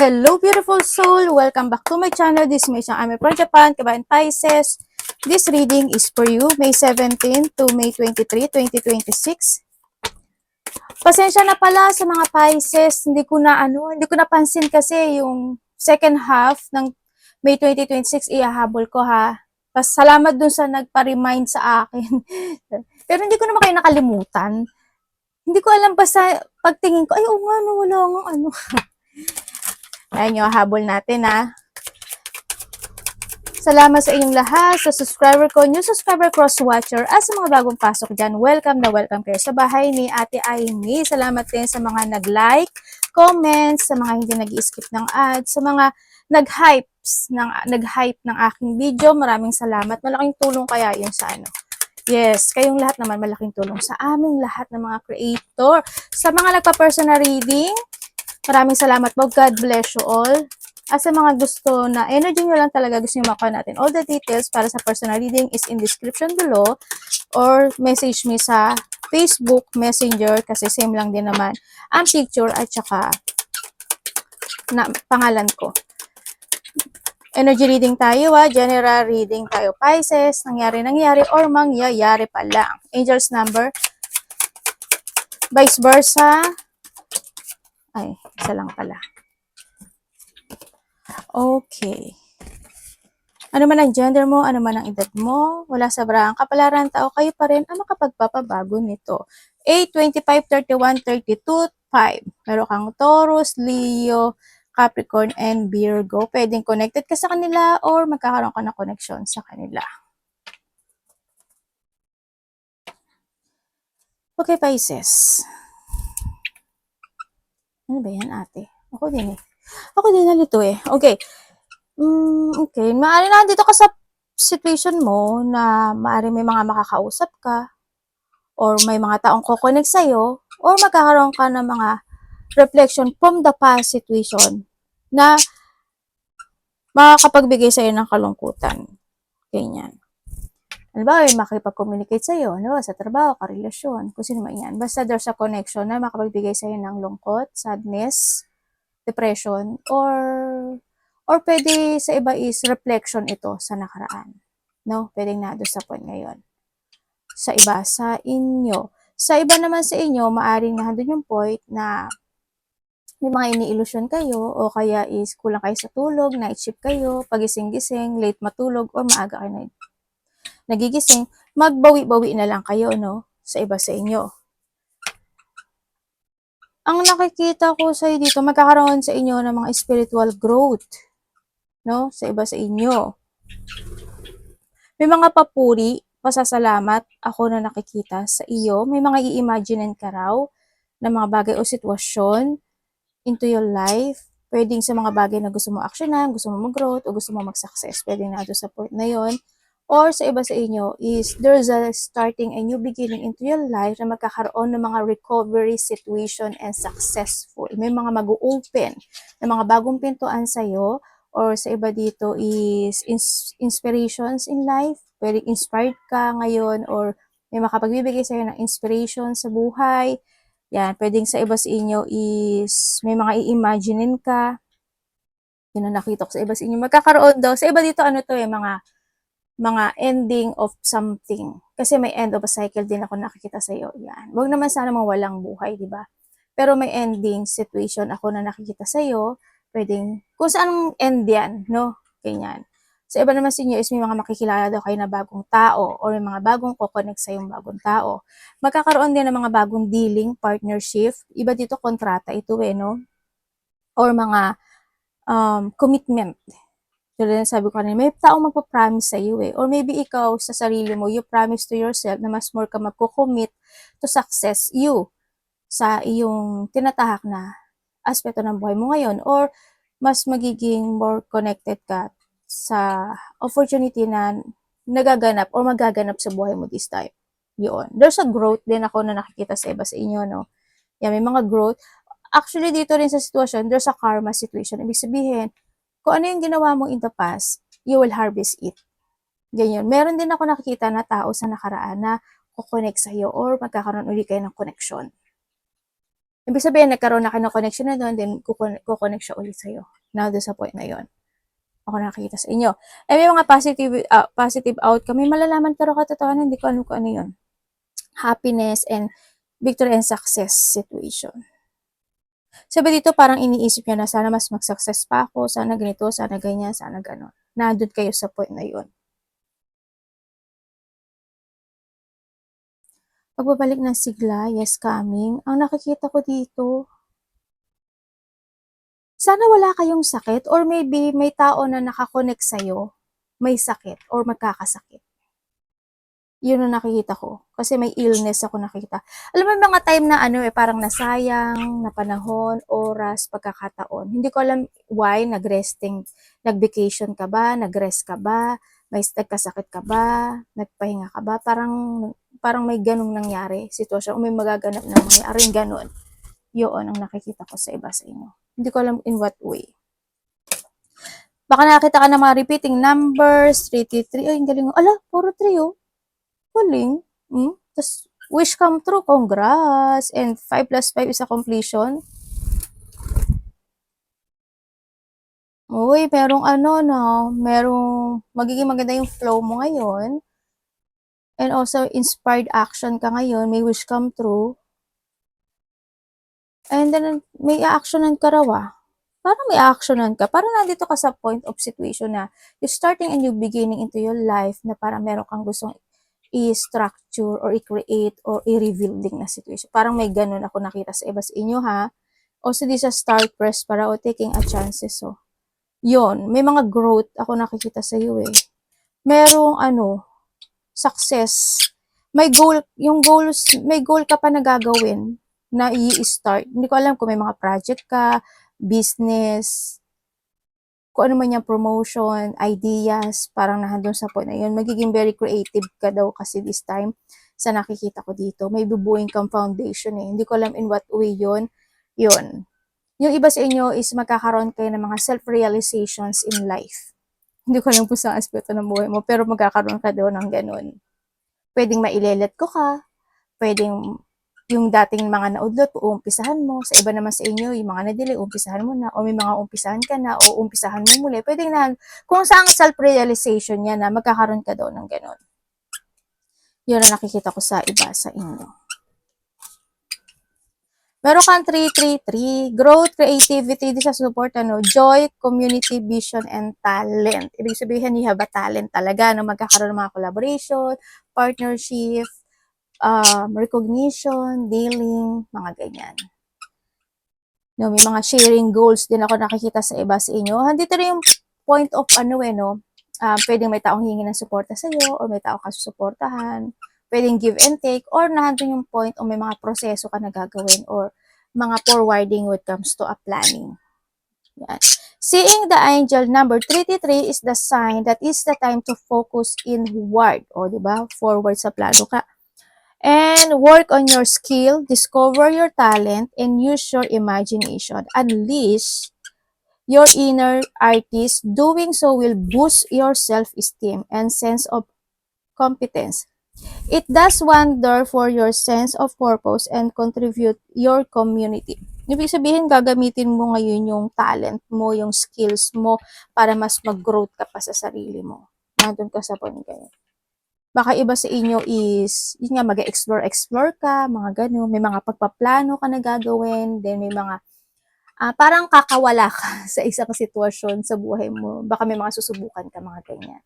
Hello beautiful soul! Welcome back to my channel. This is May Ame from Japan, Kabayan Pisces. This reading is for you, May 17 to May 23, 2026. Pasensya na pala sa mga Pisces, hindi ko napansin kasi yung second half ng May 2026 ihahabol ko ha. Salamat dun sa nagpa-remind sa akin. Pero hindi ko naman kayo nakalimutan. Hindi ko alam basta pagtingin ko, ay oo nga, wala nga ano. Ayan yung habol natin ha. Salamat sa inyong lahat, sa subscriber ko, new subscriber, cross-watcher, at sa mga bagong pasok dyan. Welcome na welcome kayo sa bahay ni Ate Aimee. Salamat din sa mga nag-like, comments, sa mga hindi nag-skip ng ads, sa mga nag-hype ng aking video. Maraming salamat. Malaking tulong kaya yun sa ano. Yes, kayong lahat naman malaking tulong sa aming lahat ng mga creator. Sa mga nagpa-personal reading, maraming salamat po. God bless you all. At sa mga gusto na energy nyo lang talaga, gusto nyo makuha natin. All the details para sa personal reading is in description below or message me sa Facebook Messenger kasi same lang din naman ang picture at saka na pangalan ko. Energy reading tayo general reading tayo Pisces, nangyari or mangyayari pa lang. Angels number, vice versa. Ay, isa lang pala. Okay. Ano man ang gender mo, ano man ang edad mo, wala sa brang kapalaran, tao kayo pa rin ang makapagpapabago nito. 8, 25, 31, 32, 5. Meron kang Taurus, Leo, Capricorn, and Virgo. Pwedeng connected ka sa kanila or magkakaroon ka ng connection sa kanila. Okay, Pisces. Ano ba yan, ate? Ako din eh. Ako din nalito eh. Okay. Okay. Maari na dito ka sa situation mo na maari may mga makakausap ka or may mga taong kukonek sa'yo or magkakaroon ka ng mga reflection from the past situation na makakapagbigay sa'yo ng kalungkutan. Ganyan. Ano ba, makipag-communicate sa'yo, ano, sa trabaho, karelasyon, kung sino man yan. Basta there's a connection na makapagbigay sa'yo ng lungkot, sadness, depression, or pwede sa iba is reflection ito sa nakaraan. No? Pwedeng nado sa point ngayon. Sa iba, sa inyo. Sa iba naman sa inyo, maaaring nandun yung point na may mga ini-illusion kayo o kaya is kulang kayo sa tulog, night shift kayo, pagising-gising, late matulog, or maaga kayo nagigising, magbawi-bawi na lang kayo, no? Sa iba sa inyo. Ang nakikita ko sa dito, magkakaroon sa inyo ng mga spiritual growth, no? Sa iba sa inyo. May mga papuri, pasasalamat ako na nakikita sa iyo. May mga i-imaginein ka raw na mga bagay o sitwasyon into your life. Pwedeng sa mga bagay na gusto mo actionan, gusto mo mag-growth, o gusto mo mag-success. Pwedeng na sa point na yon. Or sa iba sa inyo is there's a starting a new beginning into your life na magkakaroon ng mga recovery situation and successful. May mga mag-open na mga bagong pintuan sa'yo or sa iba dito is inspirations in life. Pwedeng inspired ka ngayon or may makapagbibigay sa'yo ng inspiration sa buhay. Yan, pwedeng sa iba sa inyo is may mga i-imaginein ka. Yun ang nakita ko sa iba sa inyo. Magkakaroon daw. Sa iba dito ano to mga ending of something. Kasi may end of a cycle din ako nakikita sa iyo. Yan. Huwag naman sana mawalang buhay, di ba? Pero may ending situation ako na nakikita sa iyo. Pwedeng, kung saan end yan, no? Ganyan. Sa iba naman sa inyo is may mga makikilala daw kayo na bagong tao or may mga bagong kukonek sa yung bagong tao. Magkakaroon din ng mga bagong dealing, partnership. Iba dito kontrata ito no? Or mga commitment. Tulad sabi ko kanina, may taong magpa-promise sa iyo Or maybe ikaw sa sarili mo, you promise to yourself na mas more ka magko-commit to success you sa iyong tinatahak na aspeto ng buhay mo ngayon. Or mas magiging more connected ka sa opportunity na nagaganap or magaganap sa buhay mo this time. Yun. There's a growth din ako na nakikita sa iba sa inyo, no? Yan, may mga growth. Actually, dito rin sa sitwasyon, there's a karma situation. Ibig sabihin, kung ano yung ginawa mo in the past, you will harvest it. Ganyan. Meron din ako nakikita na tao sa nakaraan na kukonek sa iyo or magkakaroon ulit kayo ng connection. Ibig sabihin, nagkaroon na kayo ng connection na doon, then kukonect siya ulit sa'yo. Na doon sa point na yon. Ako nakikita sa inyo. Eh, may mga positive outcome. May malalaman pero katotohanan, hindi ko alam kung ano yun. Happiness and victory and success situation. Sabi dito, parang iniisip niya na sana mas mag-success pa ako, sana ganito, sana ganyan, sana ganon. Nandun kayo sa point na yun. Pagbabalik ng sigla, yes, coming. Ang nakikita ko dito, sana wala kayong sakit or maybe may tao na nakakonect sa'yo, may sakit or magkakasakit. Yun ang nakikita ko. Kasi may illness ako nakita. Alam mo, mga time na parang nasayang, na panahon, oras, pagkakataon. Hindi ko alam why, nag-vacation ka ba, nag-rest ka ba, may nagkasakit ka ba, nagpahinga ka ba, parang may ganong nangyari, sitwasyon, may magaganap na mangyari, ganon. Yun ang nakikita ko sa iba sa inyo. Hindi ko alam in what way. Baka nakita ka ng mga repeating numbers, 33, ay, ang galing. Ala, puro 3, oh. Galing. Tapos, wish come true, congrats. And 5 plus 5 is a completion. Uy, merong merong magiging maganda yung flow mo ngayon. And also, inspired action ka ngayon, may wish come true. And then, may actionan ka raw Parang may actionan ka. Parang nandito ka sa point of situation na you're starting a new beginning into your life na parang meron kang gustong i-structure or i-create or i-reveal din na situation. Parang may ganun ako nakita sa iba sa inyo ha. Also, this is a start press para taking a chances. So, yun. May mga growth ako nakikita sa iyo eh. Merong success. May goal, may goal ka pa na gagawin na i-start. Hindi ko alam kung may mga project ka, business, kung ano man yung promotion, ideas, parang nahandun sa point na yun. Magiging very creative ka daw kasi this time sa nakikita ko dito. May bubuing kang foundation eh. Hindi ko alam in what way yun. Yun. Yung iba sa inyo is magkakaroon kayo ng mga self-realizations in life. Hindi ko alam kung sa aspeto ng buhay mo, pero magkakaroon ka daw ng ganun. Pwedeng mailelet ko ka, pwedeng yung dating mga naudlot, uumpisahan mo. Sa iba naman sa inyo, yung mga na-delay, uumpisahan mo na. O may mga umpisahan ka na, o umpisahan mo muli. Pwede na, kung saan self-realization niya na magkakaroon ka daw ng ganun. Yun ang nakikita ko sa iba sa inyo. Meron kang 333, growth, creativity, sa support, joy, community, vision, and talent. Ibig sabihin, you have a talent talaga, magkakaroon ng mga collaboration, partnership, recognition, dealing, mga ganyan. No, may mga sharing goals din ako nakikita sa iba sa inyo. Handito rin yung point of pwedeng may taong hingi ng suporta sa iyo or may taong kasusuportahan. Pwedeng give and take or nandun yung point o may mga proseso ka na gagawin or mga forwarding when it comes to a planning. Yan. Seeing the angel number 33 is the sign that is the time to focus inward. O, diba? Forward sa plano ka. And work on your skill, discover your talent, and use your imagination. Unleash your inner artist. Doing so will boost your self-esteem and sense of competence. It does wonder for your sense of purpose and contribute your community. Ibig sabihin, gagamitin mo ngayon yung talent mo, yung skills mo, para mas mag-growth ka pa sa sarili mo. Nandun ka sa point kayo. Baka iba sa inyo is, yun nga, mag-explore ka, mga ganun. May mga pagpaplano ka na gagawin. Then may mga, parang kakawala ka sa isang sitwasyon sa buhay mo. Baka may mga susubukan ka, mga ganyan.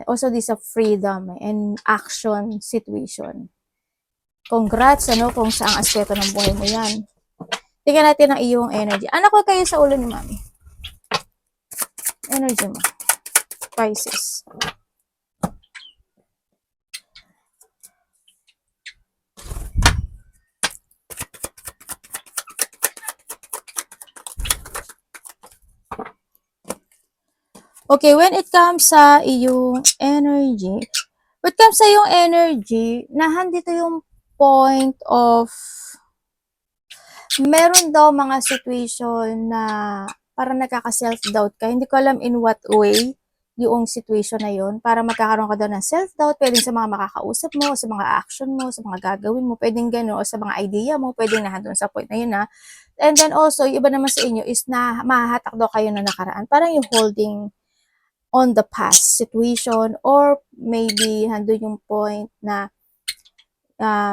Also, this is a freedom and action situation. Congrats, kung saang aspeto ng buhay mo yan. Tingnan natin ang iyong energy. Anak ko kayo sa ulo ni Mami. Energy mo. Pisces. Okay, when it comes sa iyong energy, nahandito yung point of, meron daw mga situation na parang nakaka-self-doubt ka. Hindi ko alam in what way yung situation na yun para magkakaroon ka daw ng self-doubt, pwedeng sa mga makakausap mo, sa mga action mo, sa mga gagawin mo, pwedeng gano'n, o sa mga idea mo, pwedeng nandun sa point na yun na. And then also, yung iba naman sa inyo is na mahahatak daw kayo na nakaraan. Parang yung holding on the past situation, or maybe nandun yung point na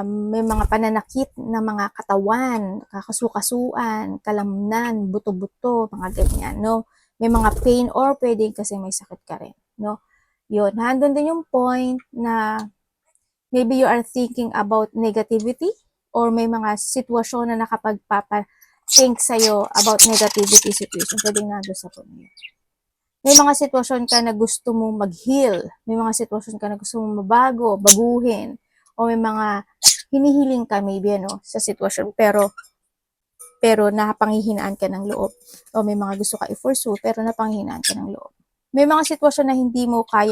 may mga pananakit na mga katawan, kakasukasuan, kalamnan, buto-buto, mga ganyan, no? May mga pain, or pwedeng kasi may sakit ka rin, no? Yun, nandun din yung point na maybe you are thinking about negativity, or may mga sitwasyon na nakapagpapa-think sa'yo about negativity situation, pwedeng nandun sa point na yun. May mga sitwasyon ka na gusto mong mag-heal, may mga sitwasyon ka na gusto mong mabago, baguhin, o may mga hinihiling ka maybe sa sitwasyon, pero napanghihinaan ka ng loob, o may mga gusto ka i-pursue pero napanghihinaan ka ng loob. May mga sitwasyon na hindi mo pa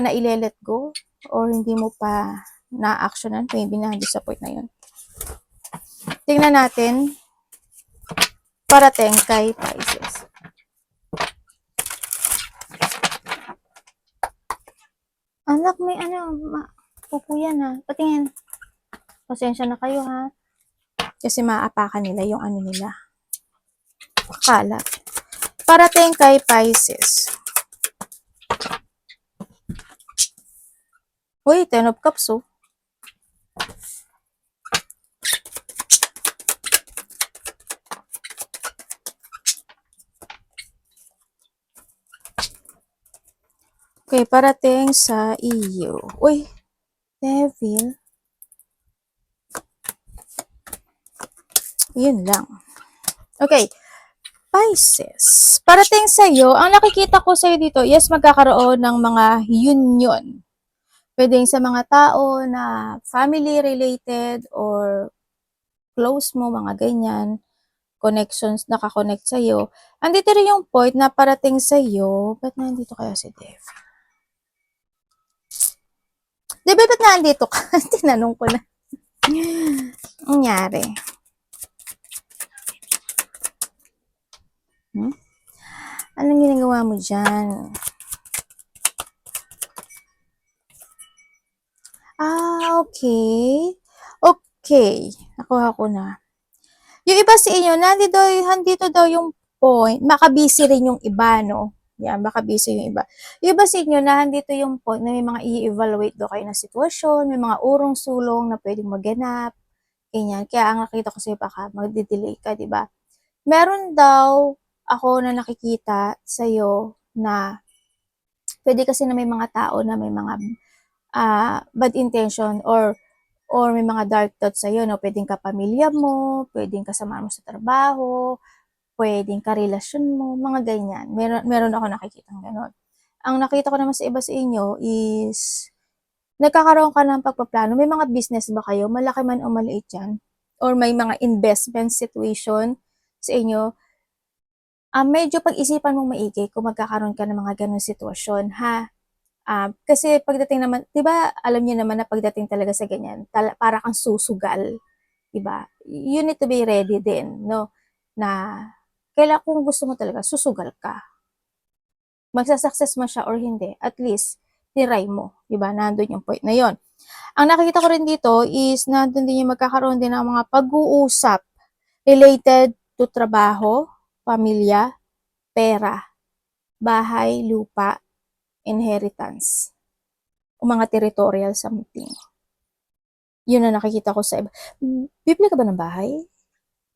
na-let go, or hindi mo pa na-actionan, maybe nandun sa point na yun. Tingnan natin parating kay Pisces. Anak, may pupuyan ha. Patingin. Pasensya na kayo ha. Kasi maapakan nila yung nila. Kalat. Parating kay Pisces. Uy, 10 of Cups oh. Okay, parating sa iyo. Uy, Devil. Yun lang. Okay. Pisces. Parating sa iyo, ang nakikita ko sa iyo dito, yes, magkakaroon ng mga union. Pwedeng sa mga tao na family related or close mo, mga ganyan, connections, nakakonect sa iyo. Andito rin yung point na parating sa iyo, ba't nandito kaya si Dev? Dev, ba't nandito ka? Tinanong ko na. Nangyari. Anong ginagawa mo dyan? Okay. Okay. Nakuha ko na. Yung iba sa inyo, nandito daw yung point, makabisi rin yung iba, no? Yan, makabisi yung iba. Yung iba sa inyo, nandito yung point na may mga i-evaluate daw kayo na sitwasyon, may mga urong-sulong na pwedeng maganap, ganyan. Kaya ang nakita ko sa'yo, baka magde-delay ka, di ba? Meron daw ako na nakikita sa'yo na pwede kasi na may mga tao na may mga bad intention, or may mga dark thoughts sa'yo, no? Pwedeng kapamilya mo, pwedeng kasama mo sa trabaho, pwedeng karelasyon mo, mga ganyan. Meron ako nakikitang gano'n. Ang nakita ko naman sa iba sa inyo is, nagkakaroon ka ng pagpaplano. May mga business ba kayo? Malaki man o maliit yan? Or may mga investment situation sa inyo? Medyo pag-isipan mong maigi kung magkakaroon ka ng mga ganun sitwasyon, ha? Kasi pagdating naman, 'di ba, alam niyo naman na pagdating talaga sa ganyan, para kang susugal, 'di ba? You need to be ready din, no? Na kung gusto mo talaga, susugal ka. Magsa-success man siya or hindi, at least try mo, 'di ba? Nandun yung point na 'yon. Ang nakikita ko rin dito is nandun din yung magkakaroon din ng mga pag-uusap related to trabaho, pamilya, pera, bahay, lupa, inheritance, o mga territorial something. Yun ang nakikita ko sa iba. Bibili ka ba ng bahay?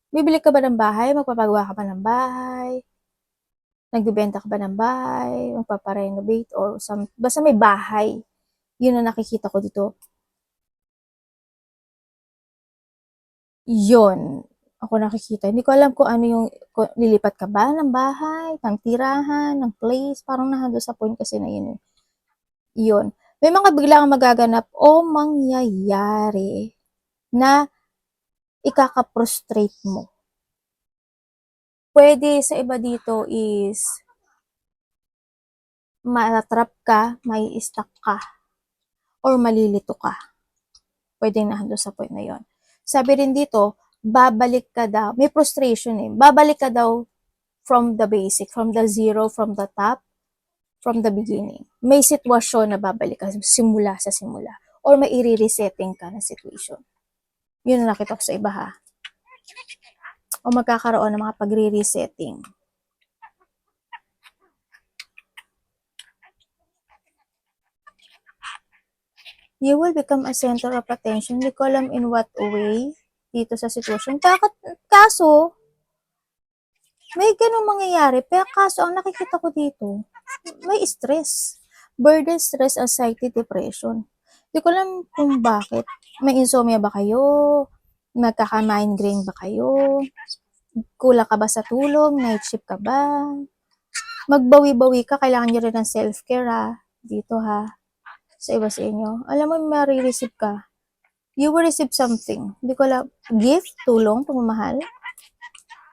Bibili ka ba ng bahay? Magpapagawa ka ba ng bahay? Nagbebenta ka ba ng bahay? Magpaparenovate or basta may bahay. Yun ang nakikita ko dito. Yun. Ako nakikita. Hindi ko alam kung ano yung, lilipat ka ba ng bahay, ng tirahan, ng place. Parang nahando sa point kasi na yun. Yun. May mga biglang magaganap o mangyayari na ikaka-frustrate mo. Pwede sa iba dito is matrap ka, may stuck ka, or malilito ka. Pwede nahando sa point na yon. Sabi rin dito, babalik ka daw, may frustration babalik ka daw from the basic, from the zero, from the top, from the beginning. May sitwasyon na babalik ka simula sa simula. Or may i-resetting ka na situation. Yun ang nakita ko sa iba ha. O magkakaroon ng mga pagre-resetting. You will become a center of attention. Hindi ko alam in what way dito sa sitwasyon. Kaso, may ganun mangyayari. Pero kaso, ang nakikita ko dito, may stress. Burden, stress, anxiety, depression. Hindi ko alam kung bakit. May insomnia ba kayo? Nagkaka-migraine ba kayo? Kulang ka ba sa tulog? Night shift ka ba? Magbawi-bawi ka. Kailangan nyo rin ng self-care ha. Dito ha. Sa iba sa inyo. Alam mo, marireceive ka. You will receive something. Hindi ko alam. Gift? Tulong? Pagmamahal?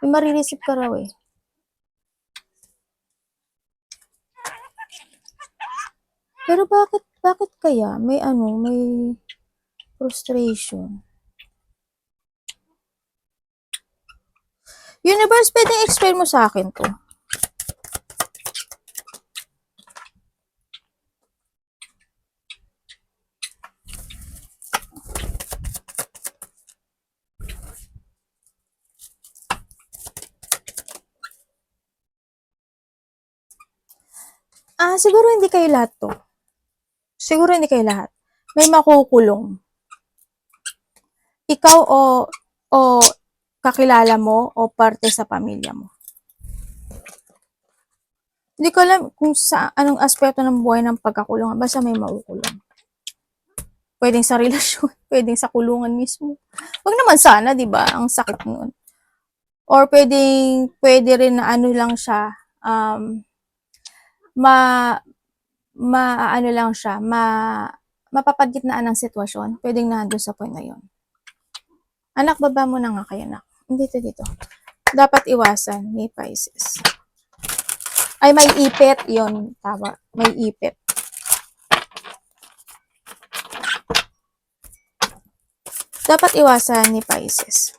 May marireceive ka raw eh. Pero bakit kaya? May frustration. Universe, pwedeng explain mo sa akin to. Siguro hindi kayo lahat to. Siguro hindi kayo lahat. May makukulong. Ikaw o kakilala mo o parte sa pamilya mo. Hindi ko alam kung sa anong aspeto ng buhay ng pagkakulong. Basta may maukulong. Pwedeng sa relasyon, pwedeng sa kulungan mismo. Wag naman sana, 'di ba? Ang sakit noon. Or pwede rin na ano lang siya, ano lang siya, mapapagitnaan ng sitwasyon. Pwedeng nandoon sa point na 'yon. Anak, baba mo na nga kayo, anak. Dito. Dapat iwasan ni Pisces. Ay, may ipit. Yun, tama. May ipit. Dapat iwasan ni Pisces.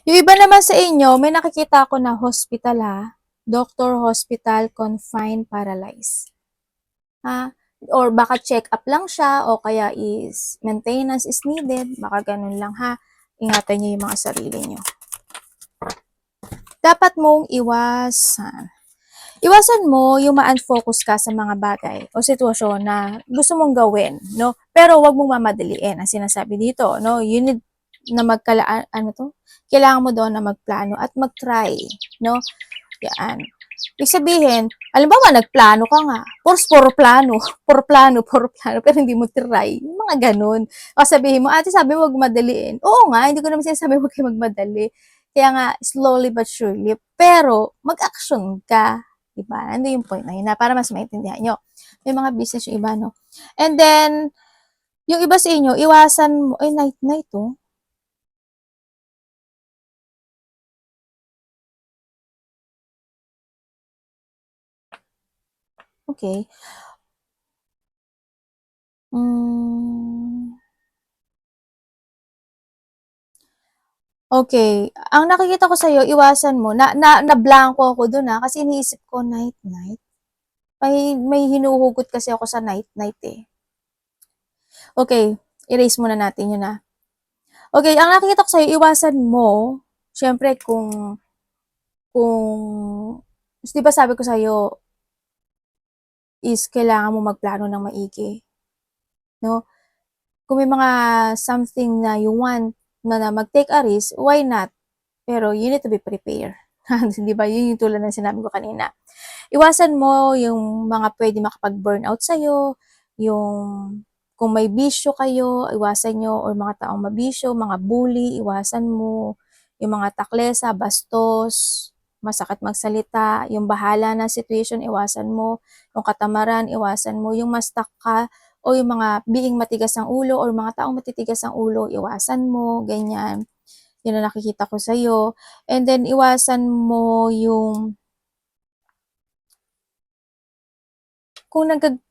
Yung iba naman sa inyo, may nakikita ako na hospital ha. Doctor, hospital, confined, paralyzed. Ha? Or baka check up lang siya o kaya is maintenance is needed. Baka ganun lang ha. Ingatan niyo yung mga sarili niyo. Dapat mong iwasan. Iwasan mo yung ma-unfocus ka sa mga bagay o sitwasyon na gusto mong gawin, no? Pero wag mong mamadaliin ang sinasabi dito, no? You need na kailangan mo doon na magplano at mag-try, no? Yan. Ibig sabihin, halimbawa, nagplano ka nga, puro plano, pero hindi mo try. Yung mga ganun. O sabihin mo, ate, sabi mo, wag madaliin. Oo nga, hindi ko naman sinasabi wag kayo magmadali. Kaya nga, slowly but surely. Pero, mag-action ka. Diba? Ano yung point na yun? Para mas maintindihan nyo. May mga business yung iba, no? And then, yung iba sa inyo, iwasan mo, night, oh. Okay. Okay. Ang nakikita ko sa'yo, iwasan mo. Na-blanko ako dun kasi iniisip ko night. May hinuhugot kasi ako sa night eh. Okay. Erase muna natin yun na. Okay. Ang nakikita ko sa'yo, iwasan mo. Siyempre, kung di ba sabi ko sa'yo, is kailangan mo magplano ng maigi. No? Kung may mga something na you want na mag-take a risk, why not? Pero you need to be prepared. Di ba? Yun yung tulad ng sinabi ko kanina. Iwasan mo yung mga pwede makapag-burnout sa'yo, yung kung may bisyo kayo, iwasan nyo, or mga taong mabisyo, mga bully, iwasan mo, yung mga taklesa, bastos, masakit magsalita, yung bahala na situation, iwasan mo, yung katamaran, iwasan mo, yung mastak ka, o yung mga being matigas ang ulo, or mga taong matitigas ang ulo, iwasan mo, ganyan. Yun ang nakikita ko sa'yo. And then, iwasan mo yung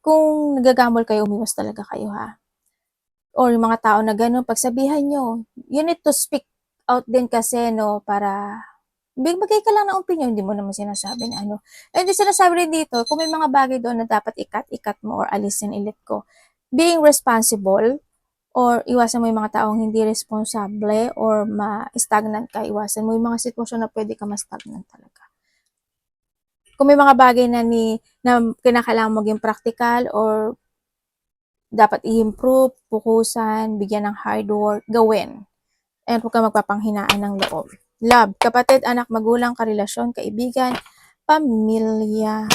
kung nagagamol kayo, umiwas talaga kayo ha. Or yung mga tao na gano'n, pagsabihan nyo, you need to speak out din kasi, no, para bigay ka lang ng opinion, hindi mo naman sinasabi na ano. And then sinasabi rin dito, kung may mga bagay doon na dapat ikat mo or alisin, ilit ko. Being responsible, or iwasan mo yung mga taong hindi responsable or ma-stagnant ka, iwasan mo yung mga sitwasyon na pwede ka ma-stagnant talaga. Kung may mga bagay na kinakailangan maging practical or dapat i-improve, pukusan, bigyan ng hard work, gawin. And huwag ka magpapanghinaan ng loob. Love, kapatid, anak, magulang, karelasyon, kaibigan, pamilya.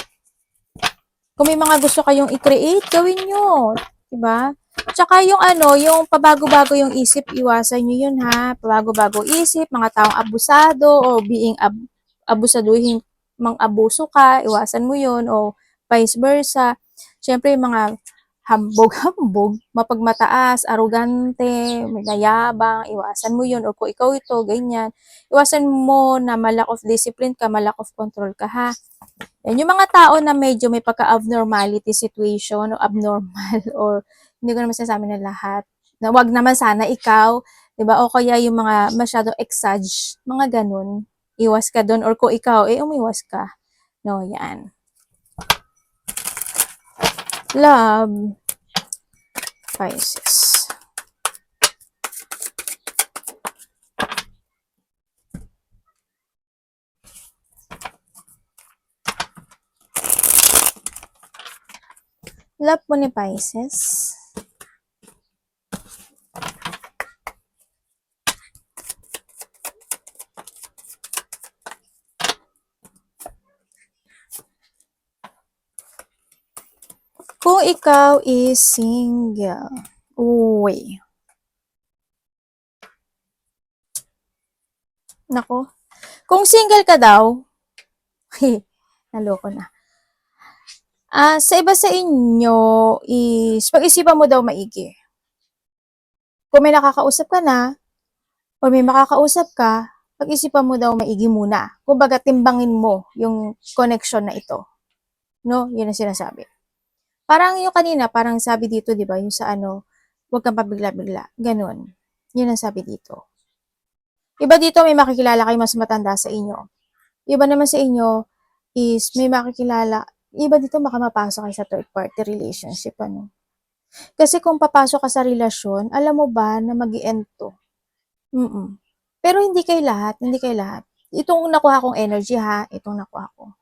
Kung may mga gusto kayong i-create, gawin nyo. Diba? Tsaka yung yung pabago-bago yung isip, iwasan nyo yun ha. Pabago-bago isip, mga taong abusado o being abusaduhin, mang-abuso ka, iwasan mo yun o vice versa. Siyempre, yung mga hambog-hambog, mapagmataas, arugante, mayayabang, iwasan mo yun. O kung ikaw ito, ganyan. Iwasan mo na malack of discipline ka, malack of control ka ha. Yan, yung mga tao na medyo may pagka-abnormality situation o abnormal or hindi ko naman sinasabi na lahat. Na wag naman sana ikaw, 'di ba? O kaya yung mga masyadong exage, mga ganun. Iwas ka doon or kung ikaw umiwas ka. No, yan. Love, Pisces. Love mo ni Pisces. Kung ikaw is single, uy. Nako. Kung single ka daw, naloko na. Sa iba sa inyo is pag-isipan mo daw maigi. Kung may nakakausap ka na, o may makakausap ka, pag-isipan mo daw maigi muna. Kumbaga, timbangin mo yung connection na ito. No? Yun ang sinasabi. Parang yung kanina, parang sabi dito, di ba, yung sa huwag kang pabigla-bigla. Ganon. Yun ang sabi dito. Iba dito, may makikilala kayo mas matanda sa inyo. Iba naman sa inyo is may makikilala. Iba dito, baka mapasok kayo sa third party relationship. Kasi kung papasok ka sa relasyon, alam mo ba na mag-i-end to? Pero hindi kay lahat, hindi kay lahat. Itong nakuha kong energy ha, itong nakuha ko.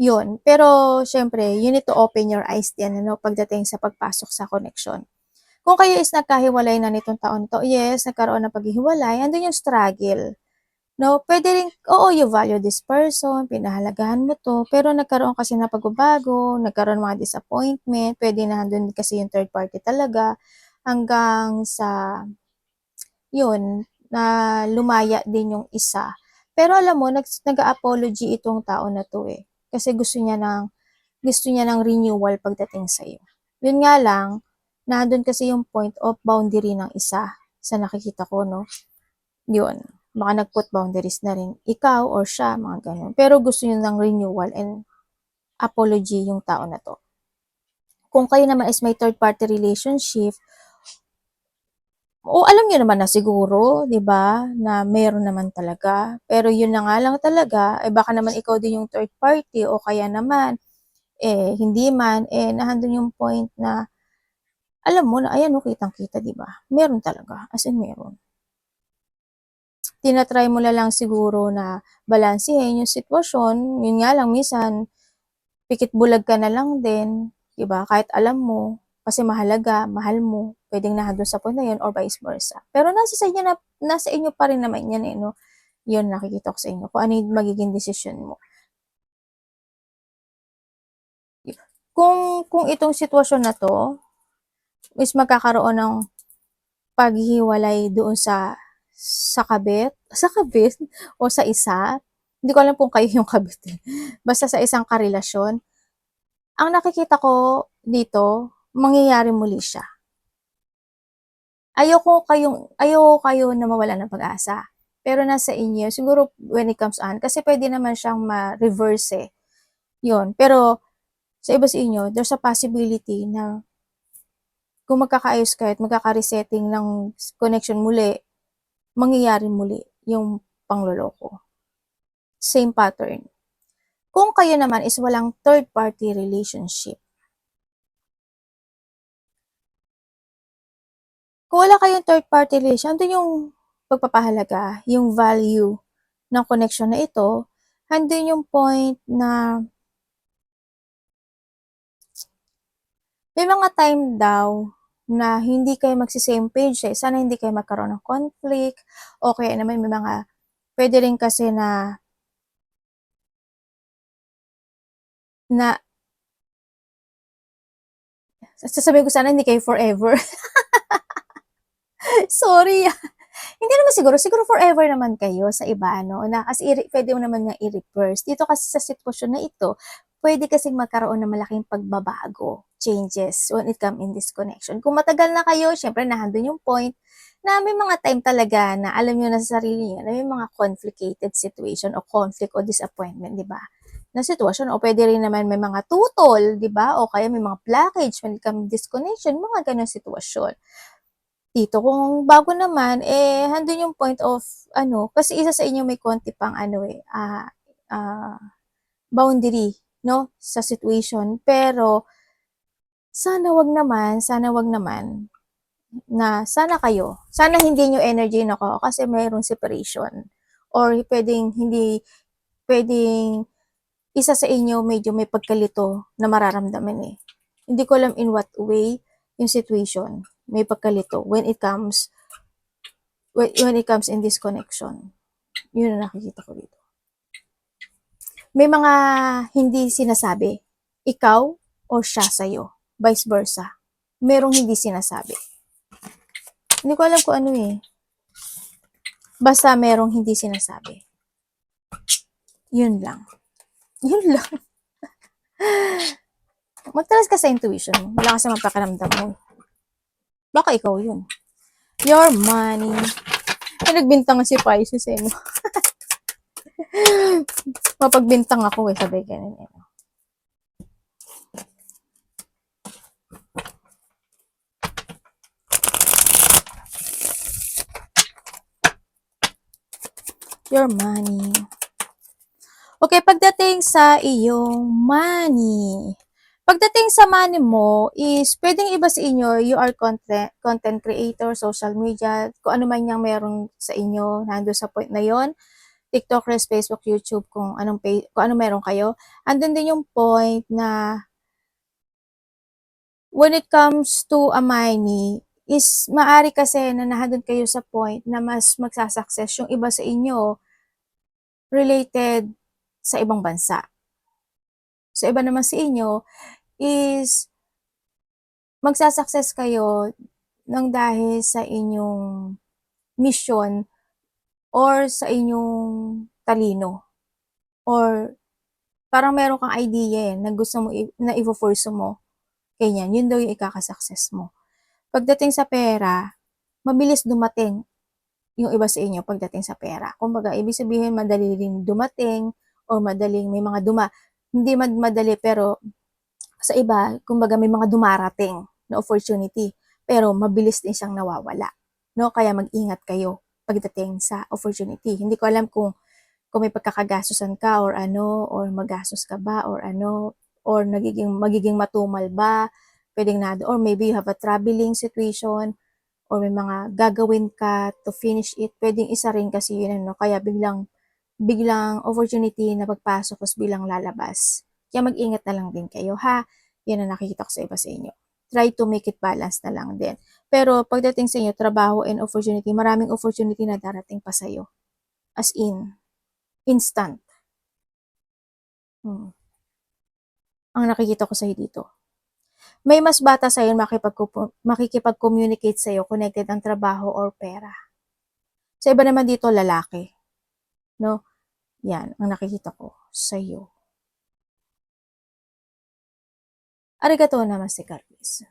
Yun. Pero, syempre, you need to open your eyes din, pagdating sa pagpasok sa connection. Kung kayo is nagkahiwalay na nitong taon to, yes, nagkaroon ng paghihiwalay, andun yung struggle. No, pwede rin, oo, you value this person, pinahalagahan mo to, pero nagkaroon kasi na pagbabago, nagkaroon ng mga disappointment, pwede na andun kasi yung third party talaga, hanggang sa, yun, na lumaya din yung isa. Pero alam mo, nag-apology itong tao na to kasi gusto niya ng renewal pagdating sa'yo. Yun nga lang, nandun kasi yung point of boundary ng isa sa nakikita ko, no? Yun. Baka nag-put boundaries na rin ikaw or siya, mga ganun. Pero gusto niya ng renewal and apology yung tao na to. Kung kayo naman is may third party relationship, alam niyo naman na siguro, 'di ba, na meron naman talaga. Pero yun na nga lang talaga, baka naman ikaw din yung third party o kaya naman, hindi man, nandun yung point na, alam mo na, ayan, kitang-kita, 'di ba? Meron talaga, as in meron. Tinatry mo na lang siguro na balansehin yung sitwasyon, yun nga lang, minsan, pikit bulag ka na lang din, 'di ba? Kahit alam mo, kasi mahalaga, mahal mo, pwedeng nandun sa point na yun or vice versa. Pero nasa inyo pa rin naman yan no? Yun, nakikita ko sa inyo, kung ano yung magiging desisyon mo. Kung itong sitwasyon na to, is magkakaroon ng paghihiwalay doon sa kabit o sa isa, hindi ko alam kung kayo yung kabit. Basta sa isang karelasyon, ang nakikita ko dito, mangyayari muli siya. Ayoko kayo na mawala ng pag-asa. Pero nasa inyo, siguro when it comes on, kasi pwede naman siyang ma-reverse Yun. Pero, Sa iba sa inyo, there's a possibility na kung magkakaayos kayo at magkaka-resetting ng connection muli, mangyayari muli yung pangloloko. Same pattern. Kung kayo naman is walang third-party relationship, kung wala kayong third-party relation, andun yung pagpapahalaga, yung value ng connection na ito, andun yung point na may mga time daw na hindi kayo magsi-same page eh. Sana hindi kayo magkaroon ng conflict, o kaya naman may mga, pwede rin kasi na sasabihin ko sana hindi kayo forever. Sorry. Hindi naman siguro forever naman kayo sa iba, no? Na kasi pwede mo naman nga i-reverse. Dito kasi sa sitwasyon na ito, pwede kasing magkaroon ng malaking pagbabago, changes when it comes in this connection. Kung matagal na kayo, syempre nahandun yung point na may mga time talaga na alam nyo na sa sarili nyo na may mga complicated situation o conflict o disappointment, di ba? Na sitwasyon, o pwede rin naman may mga tutol, di ba? O kaya may mga blockage when it comes disconnection, mga ganun sitwasyon. Dito kung bago naman, handun yung point of kasi isa sa inyo may konti pang boundary, no, sa situation. Pero sana wag naman na sana hindi nyo energy nako kasi mayroong separation. Or pwedeng isa sa inyo medyo may pagkalito na mararamdaman eh. Hindi ko alam in what way yung situation may pagkalito when it comes in this connection. Yun ang nakikita ko dito. May mga hindi sinasabi. Ikaw o siya sa'yo. Vice versa. Merong hindi sinasabi. Hindi ko alam kung ano eh. Basta merong hindi sinasabi. Yun lang. Yun lang. Magtalas ka sa intuition mo. Wala ka sa magpakaramdam mo. Baka ikaw yun. Your money. Ay, nagbintang si Pisces eh. No? Mapagbintang ako eh. Sabi ganun eh. Your money. Okay, pagdating sa iyong money. Pagdating sa money mo is pwedeng iba sa inyo, you are content creator, social media, kung ano man yung meron sa inyo, nando sa point na yon. TikTokers, Facebook, YouTube, kung ano meron kayo. Andun din yung point na when it comes to a money, is maari kasi na nahadun kayo sa point na mas magsasucess yung iba sa inyo related sa ibang bansa. Sa iba naman sa inyo is magsasucess kayo ng dahil sa inyong mission or sa inyong talino. Or parang meron kang idea na gusto mo na i-force mo. Ganyan, yun daw yung ikakasucess mo. Pagdating sa pera, mabilis dumating yung iba sa inyo pagdating sa pera. Kumbaga, ibig sabihin madali rin dumating o madaling may mga hindi madali pero sa iba, kumbaga may mga dumarating na opportunity pero mabilis din siyang nawawala. No? Kaya mag-ingat kayo pagdating sa opportunity. Hindi ko alam kung may pagkakagastusan ka or magastos ka ba or or magiging matumal ba, pwedeng or maybe you have a traveling situation or may mga gagawin ka to finish it, pwedeng isa rin kasi yun kaya biglang opportunity na pagpasok tapos bilang lalabas. Kaya mag-ingat na lang din kayo ha. Yan ang nakikita ko sa iba sa inyo. Try to make it balance na lang din. Pero pagdating sa inyo, trabaho and opportunity, maraming opportunity na darating pa sa'yo. As in, instant. Ang nakikita ko sa'yo dito. May mas bata sa'yo makikipag-communicate sa'yo connected ang trabaho or pera. Sa iba naman dito, lalaki. No? Yan, ang nakikita ko sa'yo. Arigatou namaste, Carlos.